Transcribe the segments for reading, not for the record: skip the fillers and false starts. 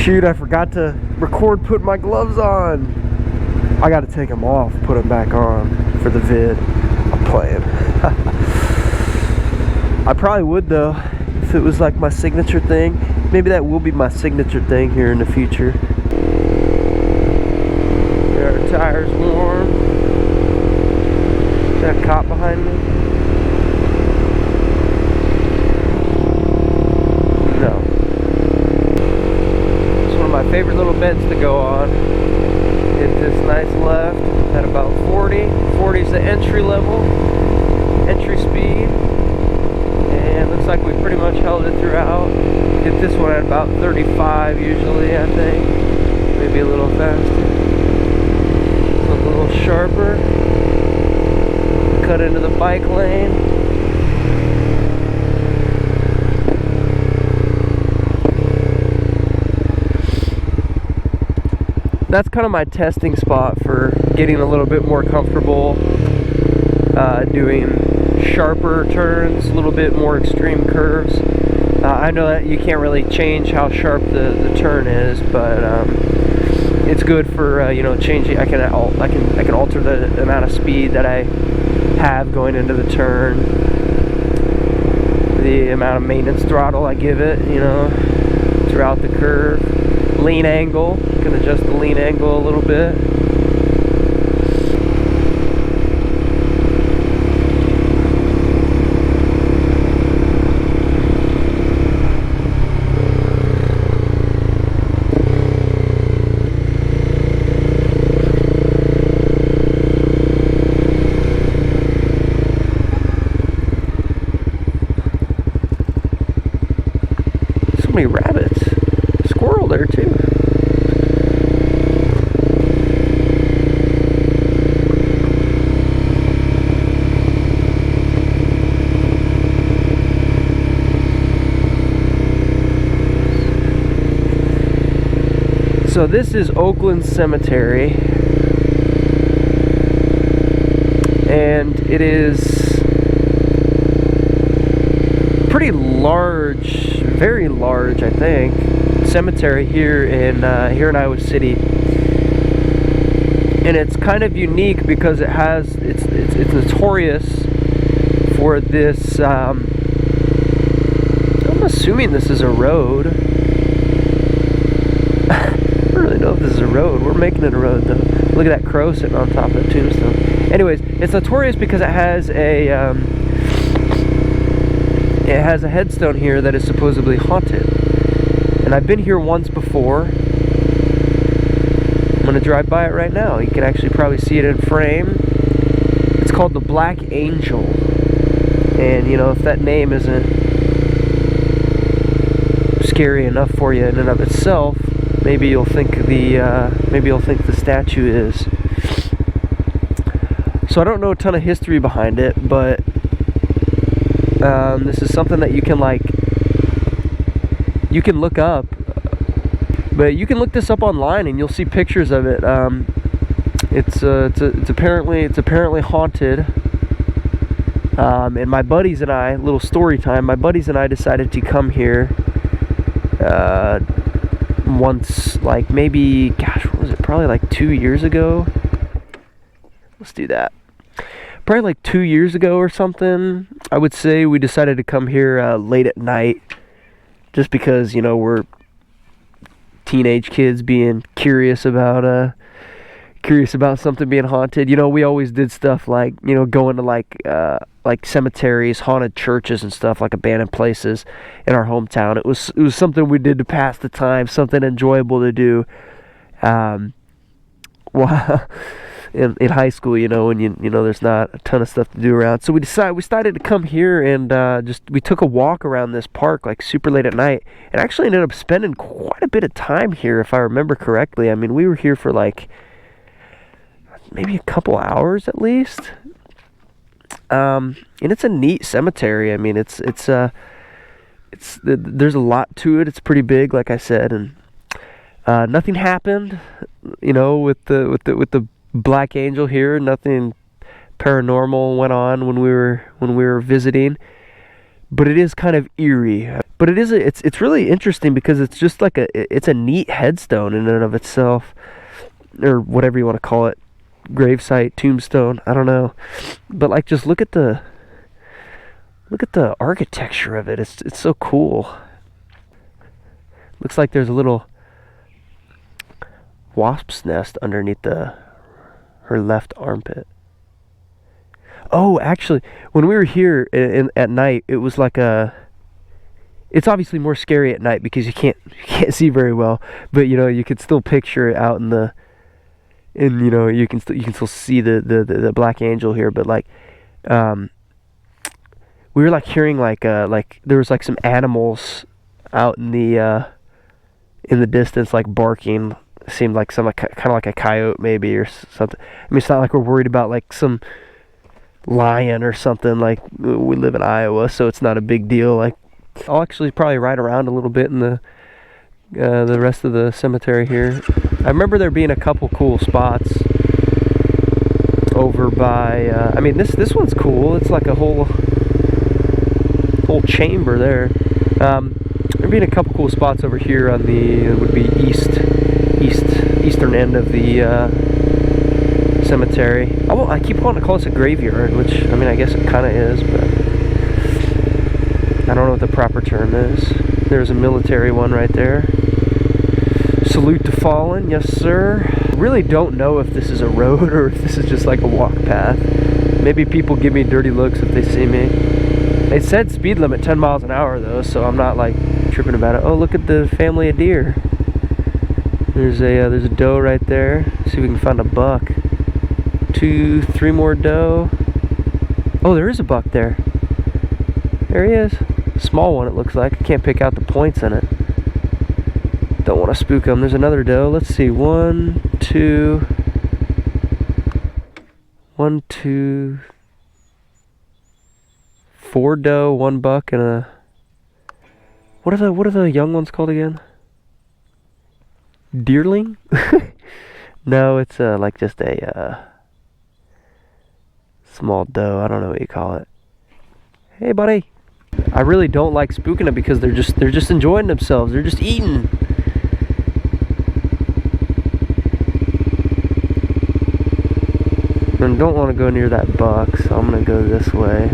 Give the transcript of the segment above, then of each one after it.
Shoot, I forgot to record putting my gloves on. I gotta take them off, put them back on for the vid. I'm playing. I probably would though, if it was like my signature thing. Maybe that will be my signature thing here in the future. There, our tires warm. Is that a cop behind me? No. It's one of my favorite little bends to go on. Hit this nice left at about 40. 40 is the entry level, entry speed. And looks like we pretty much held it throughout. Hit this one at about 35 usually, I think. Maybe a little faster. Look a little sharper. Cut into the bike lane. That's kind of my testing spot for getting a little bit more comfortable doing sharper turns, a little bit more extreme curves. I know that you can't really change how sharp the turn is, but it's good for you know, changing. I can alter the amount of speed that I have going into the turn, the amount of maintenance throttle I give it, you know, throughout the curve. Lean angle, can adjust the lean angle a little bit. So many rabbits. Squirrel there too. So this is Oakland Cemetery, and it is pretty large, very large, I think, cemetery here in Iowa City, and it's kind of unique because it has it's notorious for this. I'm assuming this is a road. I don't really know if this is a road. We're making it a road though. Look at that crow sitting on top of the tombstone. Anyways, it's notorious because it has a headstone here that is supposedly haunted. And I've been here once before. I'm gonna drive by it right now. You can actually probably see it in frame. It's called the Black Angel. And you know, if that name isn't scary enough for you in and of itself, maybe you'll think the statue is. So I don't know a ton of history behind it, but this is something that you can look up. But you can look this up online and you'll see pictures of it. It's apparently haunted. And my buddies and I, little story time. My buddies and I decided to come here. Once, like maybe, gosh, what was it? Probably like 2 years ago. Let's do that. Probably like 2 years ago or something. I would say we decided to come here late at night, just because, you know, we're teenage kids being curious about something being haunted. You know, we always did stuff like, you know, going to like cemeteries, haunted churches and stuff, like abandoned places in our hometown. It was something we did to pass the time, something enjoyable to do. Well, in high school, you know, and you know, there's not a ton of stuff to do around. So we decided to come here and we took a walk around this park like super late at night, and actually ended up spending quite a bit of time here, if I remember correctly. I mean, we were here for like maybe a couple hours at least. And it's a neat cemetery. I mean, there's a lot to it. It's pretty big, like I said, and nothing happened, you know, with the Black Angel here. Nothing paranormal went on when we were visiting, but it is kind of eerie. But it's really interesting because it's just like it's a neat headstone in and of itself, or whatever you want to call it, gravesite, tombstone, I don't know. But like, just look at the architecture of it. It's so cool. Looks like there's a little wasp's nest underneath her left armpit. Oh, actually, when we were here at night, it was like it's obviously more scary at night because you can't see very well, but you could still picture it out you can still see the black angel here. But like, we were like hearing like there was like some animals out in the distance, like barking. It seemed like some kind of like a coyote maybe or something. I mean, it's not like we're worried about like some lion or something. Like, we live in Iowa, so it's not a big deal. Like, I'll actually probably ride around a little bit in the rest of the cemetery here. I remember there being a couple cool spots over by I mean, this one's cool. It's like a whole chamber there. There being a couple cool spots over here on the would be eastern end of the cemetery. I keep wanting to call this a graveyard, which, I mean, I guess it kind of is, but I don't know what the proper term is. There's a military one right there. Salute to fallen, yes sir. Really don't know if this is a road or if this is just like a walk path. Maybe people give me dirty looks if they see me. It said speed limit 10 miles an hour though, so I'm not like tripping about it. Oh, look at the family of deer. There's a doe right there. See if we can find a buck. 2, 3 more doe. Oh, there is a buck there. There he is. Small one, it looks like. I can't pick out the points in it. Don't want to spook him. There's another doe. Let's see. 1, 2, 4 doe, 1 buck, and a... What are the young ones called again? Deerling? No, it's like just a small doe. I don't know what you call it. Hey, buddy. I really don't like spooking them because they're just enjoying themselves. They're just eating. And don't want to go near that buck, so I'm gonna go this way.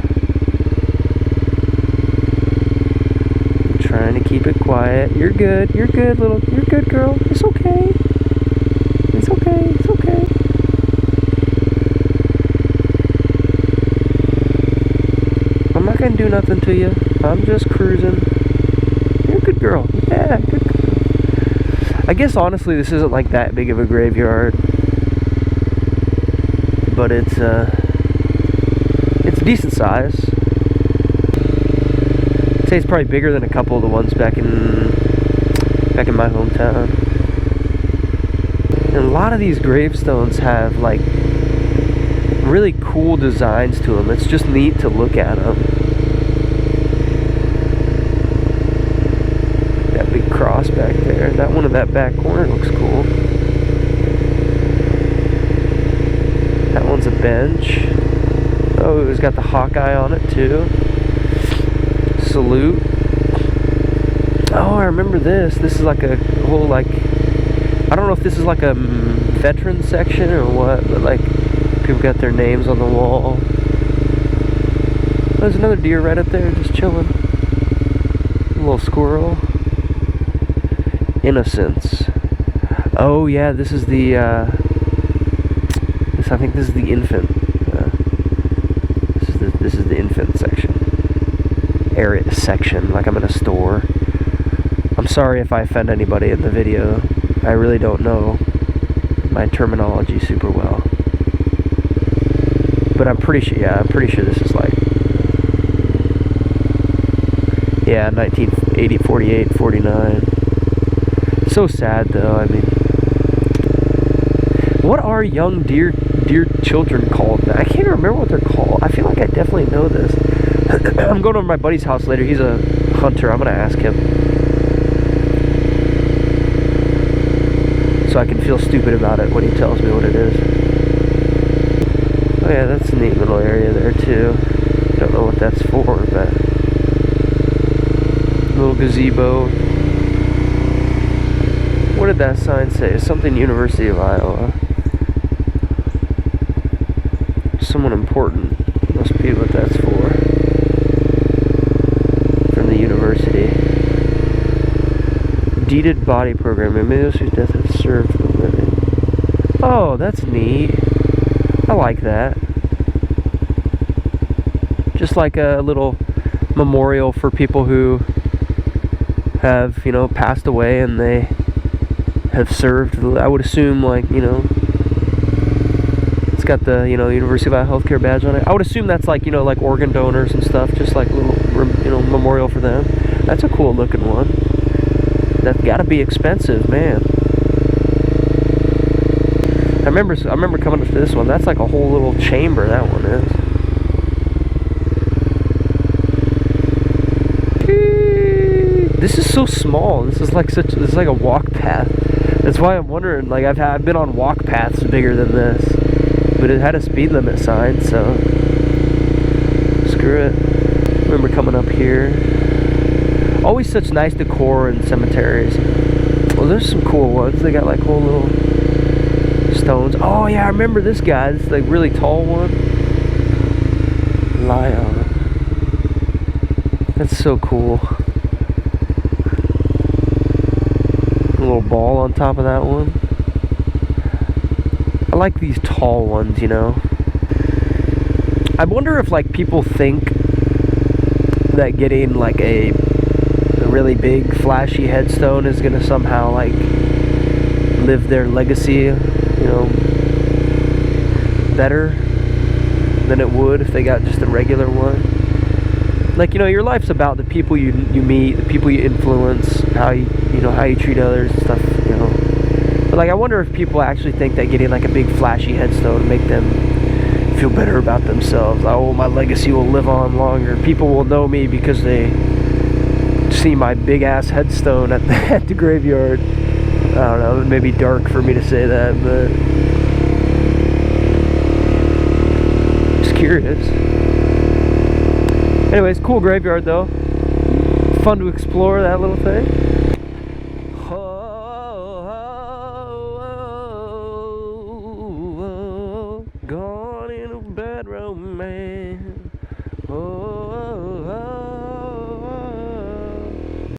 I'm trying to keep it quiet. You're good. You're good, you're good, girl. It's okay. It's okay. It's okay. I'm not gonna do nothing to you. I'm just cruising. You're a good girl. Yeah, good girl. I guess honestly this isn't like that big of a graveyard, but it's decent size. I'd say it's probably bigger than a couple of the ones back in my hometown. And a lot of these gravestones have like really cool designs to them. It's just neat to look at them. That big cross back there. That one in that back corner looks cool. That one's a bench. Oh, it's got the Hawkeye on it too. Salute. Oh, I remember this. This is like a whole, like, I don't know if this is like a veteran section or what, but like people got their names on the wall. There's another deer right up there just chilling. A little squirrel. Innocence. Oh yeah, this is the I think this is the infant. This is the infant section. Like I'm in a store. I'm sorry if I offend anybody in the video. I really don't know my terminology super well. But I'm pretty sure this is like, yeah, 1980, 48, 49. So sad though. I mean, what are young deer children called? I can't remember what they're called. I feel like I definitely know this. I'm going over to my buddy's house later. He's a hunter. I'm gonna ask him, so I can feel stupid about it when he tells me what it is. Oh yeah, that's a neat little area there too. Don't know what that's for, but Little gazebo. What did that sign say? Something University of Iowa. Someone important. Must be what that's for. From the university. Deeded body program. Maybe those whose death have served the living. Oh, that's neat. I like that. Just like a little memorial for people who have, you know, passed away and they have served. I would assume, like, you know, it's got the, you know, University of Iowa healthcare badge on it. I would assume that's like, you know, like organ donors and stuff, just like a little, you know, memorial for them. That's a cool looking one. That's gotta be expensive, man. I remember coming to this one. That's like a whole little chamber. That one is. This is so small. This is like a walk path. That's why I'm wondering. Like I've been on walk paths bigger than this, but it had a speed limit sign, so screw it. I remember coming up here. Always such nice decor in cemeteries. Well, there's some cool ones. They got like whole little stones. Oh yeah, I remember this guy. This like really tall one. Lion. That's so cool. A little ball on top of that one. I like these tall ones, you know. I wonder if like people think that getting like a really big flashy headstone is gonna somehow like live their legacy, you know, better than it would if they got just a regular one. Like, you know, your life's about the people you meet, the people you influence, how you know, how you treat others and stuff, you know. But like, I wonder if people actually think that getting like a big flashy headstone make them feel better about themselves. Oh, my legacy will live on longer. People will know me because they see my big ass headstone at the graveyard. I don't know, it may be dark for me to say that, but just curious. Anyways, cool graveyard though. Fun to explore that little thing.